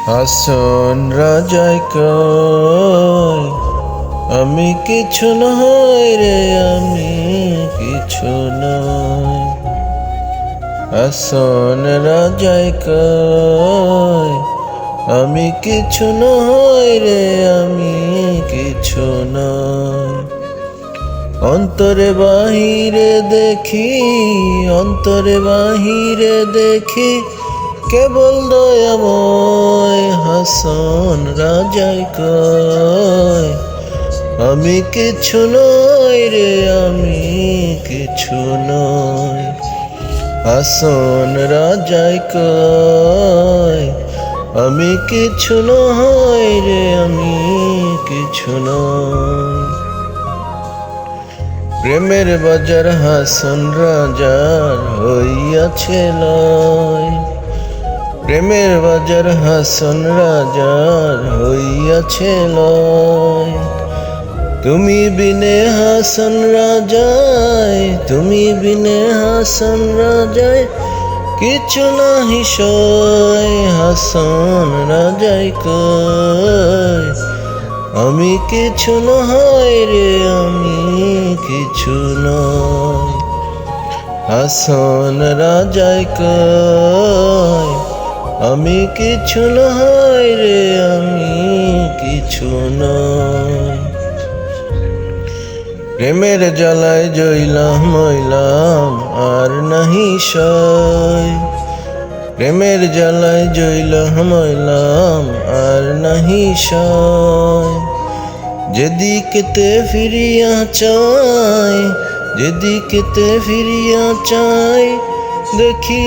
হাসন রাজায় কয় আমি কিছু নই রে, আমি কিছু নই। হাসন রাজায় কয় আমি কিছু নই রে, আমি কিছু নই। অন্তরে বাহিরে দেখি, অন্তরে বাহিরে দেখি কেবল দয়াময়। হাসন রাজায় কয় আমি কিছু নই রে, আমি কিছু নই। হাসন রাজায় কয় আমি কিছু নই রে, আমি কিছু নই। প্রেমের বাজার হাসন রাজার হইয়াছে লয়, প্রেমের বাজার হাসন রাজার হইয়াছে লয়। তুমি বিনে হাসন রাজায়, তুমি বিনে হাসন রাজায় কিছু নাহি সয়। হাসন রাজায় কয় আমি কিছু নই রে, আমি কিছু নই। হাসন রাজায় কয় আমি কিছু নই রে, আমি কিছু নই। প্রেমের জ্বালায় জইলাম মইলাম আর নাহি সয়, প্রেমের জ্বালায় জইলাম মইলাম আর নাহি সয়। যেদিকেতে ফিরিয়া চাই, যেদিকেতে ফিরিয়া চাই দেখি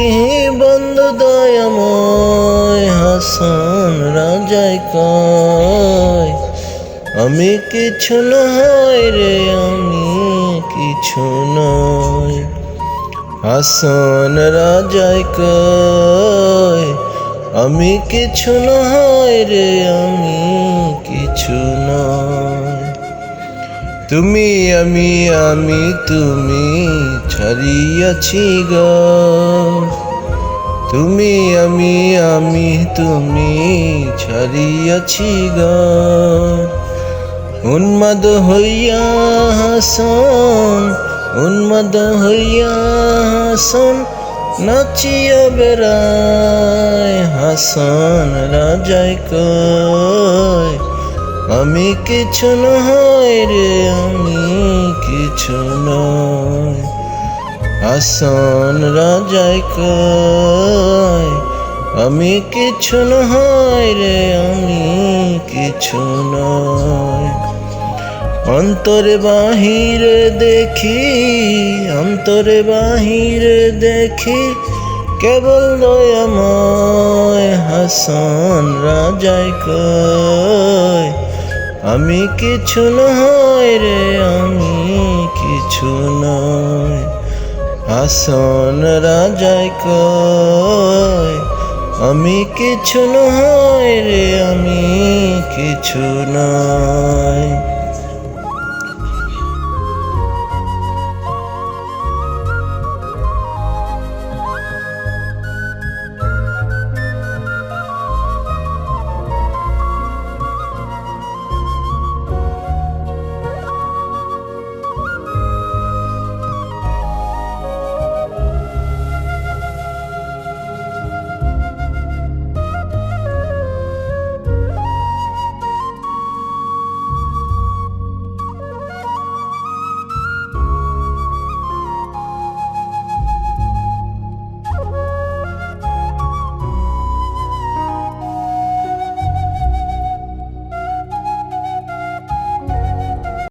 বন্ধ দয়াময়। হাসন রাজায় কয় আমি কিছু নই রে, আমি কিছু নই। হাসন রাজায় কয় আমি কিছু নই রে, আমি কিছু নই। তুমি আমি আমি তুমি ছাড়িয়াছি ঘর, তুমি আমি আমি তুমি ছাড়িয়াছি ঘর। উন্মাদ হইয়া হাসন, উন্মাদ হইয়া হাসন নাচিয়া বেড়ায়। হাসন রাজায় কয় আমি কিছু নই রে, আমি কিছু নই। হাসন রাজায় কয় আমি কিছু নই রে, আমি কিছু নই। অন্তরে বাহিরে দেখি, অন্তরে বাহিরে দেখি কেবল দয়াময়। হাসন রাজায় কয় আমি কিছু নই রে, আমি কিছু নই। হাসন রাজায় কয় আমি কিছু নই রে, আমি কিছু নই।